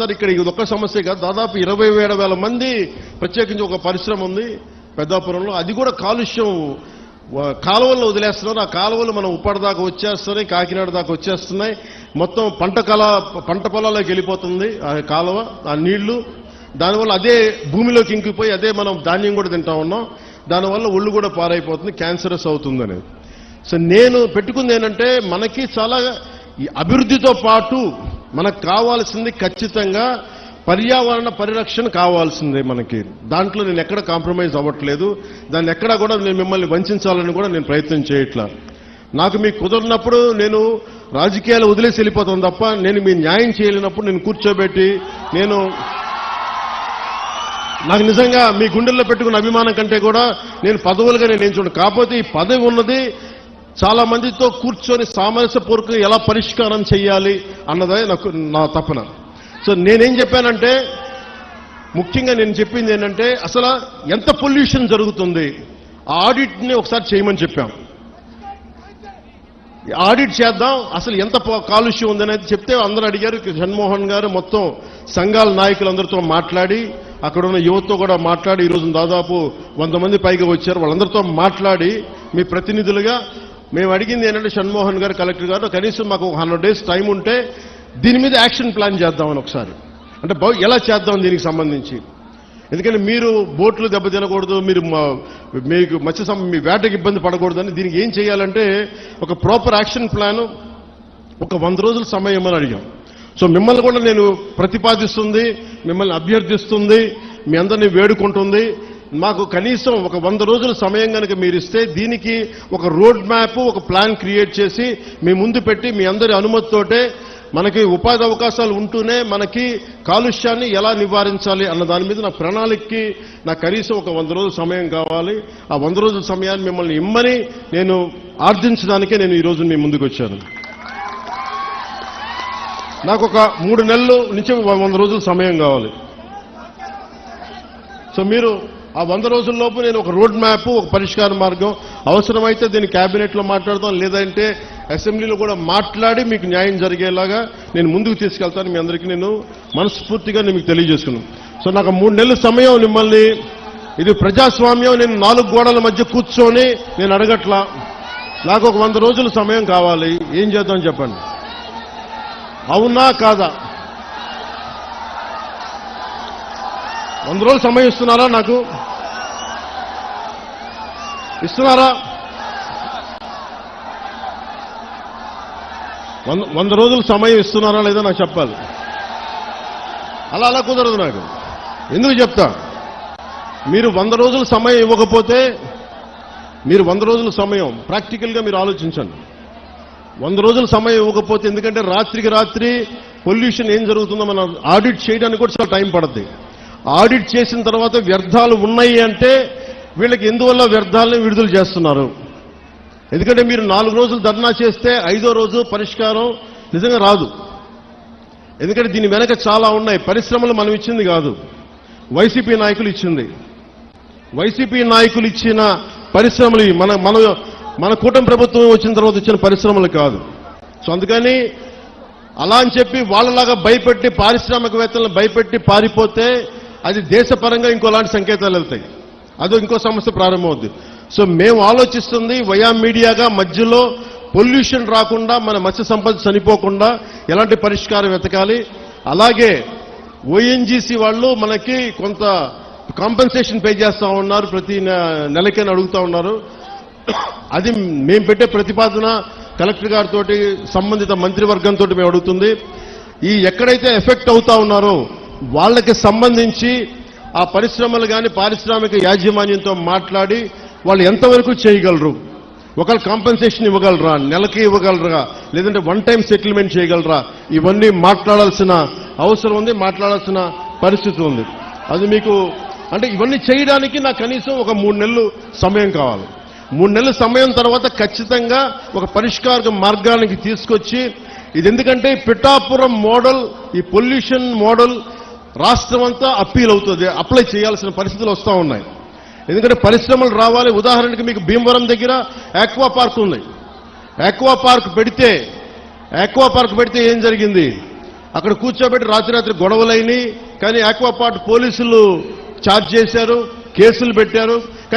Sir ఇక్కడ ఇది ఒక్క సమస్య కాదు, దాదాపు 27,000 మంది ప్రత్యేకించి ఒక పరిశ్రమ ఉంది పెద్దాపురంలో. అది కూడా కాలుష్యం కాలువల్లో వదిలేస్తున్నారు. ఆ కాలువలు మనం ఉప్పాడ దాకా వచ్చేస్తున్నాయి, కాకినాడ దాకా వచ్చేస్తున్నాయి. మొత్తం పంట పొలాల్లోకి వెళ్ళిపోతుంది ఆ కాలువ, ఆ నీళ్లు. దానివల్ల అదే భూమిలోకి ఇంకిపోయి అదే మనం ధాన్యం కూడా తింటా ఉన్నాం. దానివల్ల ఒళ్ళు కూడా పారైపోతుంది, క్యాన్సరస్ అవుతుంది అనేది. సో నేను పెట్టుకుంది ఏంటంటే, మనకి చాలా ఈ అభివృద్ధితో పాటు మనకు కావాల్సింది ఖచ్చితంగా పర్యావరణ పరిరక్షణ కావాల్సిందే మనకి. దాంట్లో నేను ఎక్కడ కాంప్రమైజ్ అవ్వట్లేదు. దాన్ని ఎక్కడా కూడా నేను మిమ్మల్ని వంచాలని కూడా నేను ప్రయత్నం చేయట్లా. నాకు మీకు కుదరినప్పుడు నేను రాజకీయాలు వదిలేసి వెళ్ళిపోతాను తప్ప, నేను మీ న్యాయం చేయలేనప్పుడు నేను కూర్చోబెట్టి నాకు నిజంగా మీ గుండెల్లో పెట్టుకున్న అభిమానం కంటే కూడా నేను పదవులుగా నేను ఎంచుకుంటాను. కాకపోతే ఈ పదవి ఉన్నది చాలా మందితో కూర్చొని సామరస్యపూర్వకంగా ఎలా పరిష్కారం చేయాలి అన్నదే నా తపన. సో నేనేం చెప్పానంటే, ముఖ్యంగా నేను చెప్పింది ఏంటంటే, అసలు ఎంత పొల్యూషన్ జరుగుతుంది ఆ ఆడిట్ని ఒకసారి చేయమని చెప్పాం. ఆడిట్ చేద్దాం, అసలు ఎంత కాలుష్యం ఉందనేది చెప్తే అందరూ అడిగారు. జగన్మోహన్ గారు మొత్తం సంఘాల నాయకులందరితో మాట్లాడి, అక్కడ ఉన్న యువతతో కూడా మాట్లాడి, ఈరోజు దాదాపు 100 మంది పైగా వచ్చారు. వాళ్ళందరితో మాట్లాడి మీ ప్రతినిధులుగా మేము అడిగింది ఏంటంటే, జగన్మోహన్ గారు, కలెక్టర్ గారు, కనీసం మాకు 100 days టైం ఉంటే దీని మీద యాక్షన్ ప్లాన్ చేద్దామని ఒకసారి, అంటే ఎలా చేద్దాం దీనికి సంబంధించి. ఎందుకంటే మీరు బోట్లు దెబ్బతినకూడదు, మీకు మీ వేటకి ఇబ్బంది పడకూడదని దీనికి ఏం చేయాలంటే ఒక ప్రాపర్ యాక్షన్ ప్లాన్, ఒక 100 రోజుల సమయం అని అడిగాం. సో మిమ్మల్ని కూడా నేను ప్రతిపాదిస్తుంది, మిమ్మల్ని అభ్యర్థిస్తుంది, మీ అందరినీ వేడుకుంటుంది. మాకు కనీసం ఒక 100 రోజుల సమయం కనుక మీరు ఇస్తే దీనికి ఒక రోడ్ మ్యాప్, ఒక ప్లాన్ క్రియేట్ చేసి మీ ముందు పెట్టి, మీ అందరి అనుమతితోటే మనకి ఉపాధి అవకాశాలు ఉంటూనే మనకి కాలుష్యాన్ని ఎలా నివారించాలి అన్న దాని మీద నా ప్రణాళికకి నాకు కనీసం ఒక 100 రోజుల సమయం కావాలి. ఆ 100 రోజుల సమయాన్ని మిమ్మల్ని ఇమ్మని నేను ఆర్జించడానికే నేను ఈరోజు మీ ముందుకు వచ్చాను. నాకు ఒక 3 నెలల నుంచి 100 రోజుల సమయం కావాలి. సో మీరు ఆ 100 రోజుల్లోపు నేను ఒక రోడ్ మ్యాప్, ఒక పరిష్కార మార్గం, అవసరమైతే దీన్ని క్యాబినెట్లో మాట్లాడతాం, లేదంటే అసెంబ్లీలో కూడా మాట్లాడి మీకు న్యాయం జరిగేలాగా నేను ముందుకు తీసుకెళ్తాను. మీ అందరికీ నేను మనస్ఫూర్తిగా మీకు తెలియజేసుకున్నాను. సో నాకు 3 నెలల సమయం మిమ్మల్ని, ఇది ప్రజాస్వామ్యం, నేను 4 గోడల మధ్య కూర్చొని నేను అడగట్లా. నాకు ఒక 100 రోజుల సమయం కావాలి. ఏం చేద్దాం చెప్పండి, అవునా కాదా? 100 రోజులు సమయం ఇస్తున్నారా? నాకు ఇస్తున్నారా? 100 రోజులు సమయం ఇస్తున్నారా లేదా నాకు చెప్పాలి. అలా కుదరదు నాకు. ఎందుకు చెప్తా, మీరు 100 రోజుల సమయం ఇవ్వకపోతే, మీరు 100 రోజుల సమయం ప్రాక్టికల్గా మీరు ఆలోచించండి. 100 రోజుల సమయం ఇవ్వకపోతే, ఎందుకంటే రాత్రికి రాత్రి పొల్యూషన్ ఏం జరుగుతుందో మనం ఆడిట్ చేయడానికి కూడా చాలా టైం పడుతుంది. ఆడిట్ చేసిన తర్వాత వ్యర్థాలు ఉన్నాయి అంటే వీళ్ళకి ఎందువల్ల వ్యర్థాలను విడుదల చేస్తున్నారు. ఎందుకంటే మీరు 4 రోజులు ధర్నా చేస్తే 5వ రోజు పరిష్కారం నిజంగా రాదు. ఎందుకంటే దీని వెనక చాలా ఉన్నాయి. పరిశ్రమలు మనం ఇచ్చింది కాదు, వైసీపీ నాయకులు ఇచ్చింది. వైసీపీ నాయకులు ఇచ్చిన పరిశ్రమలు మన కూటమి ప్రభుత్వం వచ్చిన తర్వాత ఇచ్చిన పరిశ్రమలు కాదు. సో అందుకని అలా అని చెప్పి వాళ్ళలాగా భయపెట్టి, పారిశ్రామికవేత్తలను భయపెట్టి పారిపోతే అది దేశపరంగా ఇంకోలాంటి సంకేతాలు వెళ్తాయి, అదో ఇంకో సమస్య ప్రారంభమవుద్ది. సో మేము ఆలోచిస్తుంది వయా మీడియాగా మధ్యలో పొల్యూషన్ రాకుండా, మన మత్స్య సంపద చనిపోకుండా ఎలాంటి పరిష్కారం వెతకాలి. అలాగే ఓఎన్జీసీ వాళ్ళు మనకి కొంత కాంపెన్సేషన్ పే చేస్తూ ఉన్నారు, ప్రతి నెలకైనా అడుగుతూ ఉన్నారు. అది మేము పెట్టే ప్రతిపాదన కలెక్టర్ గారితో, సంబంధిత మంత్రివర్గంతో మేము అడుగుతుంది. ఈ ఎక్కడైతే ఎఫెక్ట్ అవుతా ఉన్నారో వాళ్ళకి సంబంధించి ఆ పరిశ్రమలు కానీ పారిశ్రామిక యాజమాన్యంతో మాట్లాడి వాళ్ళు ఎంతవరకు చేయగలరు, ఒకళ్ళు కాంపెన్సేషన్ ఇవ్వగలరా, నెలకి ఇవ్వగలరా, లేదంటే 1 time సెటిల్మెంట్ చేయగలరా, ఇవన్నీ మాట్లాడాల్సిన అవసరం ఉంది, మాట్లాడాల్సిన పరిస్థితి ఉంది. అది మీకు అంటే ఇవన్నీ చేయడానికి నాకు కనీసం ఒక 3 నెలలు సమయం కావాలి. 3 నెలల సమయం తర్వాత ఖచ్చితంగా ఒక పరిష్కార మార్గానికి తీసుకొచ్చి, ఇది ఎందుకంటే పిఠాపురం మోడల్, ఈ పొల్యూషన్ మోడల్ రాష్ట్రం అంతా అప్పీల్ అవుతుంది, అప్లై చేయాల్సిన పరిస్థితులు వస్తూ ఉన్నాయి. ఎందుకంటే పరిశ్రమలు రావాలి. ఉదాహరణకి మీకు భీమవరం దగ్గర ఆక్వా పార్క్ ఉంది. ఆక్వా పార్క్ పెడితే ఏం జరిగింది, అక్కడ కూర్చోబెట్టి రాత్రి గొడవలైనవి. కానీ ఆక్వాపార్ట్ పోలీసులు ఛార్జ్ చేశారు, కేసులు పెట్టారు.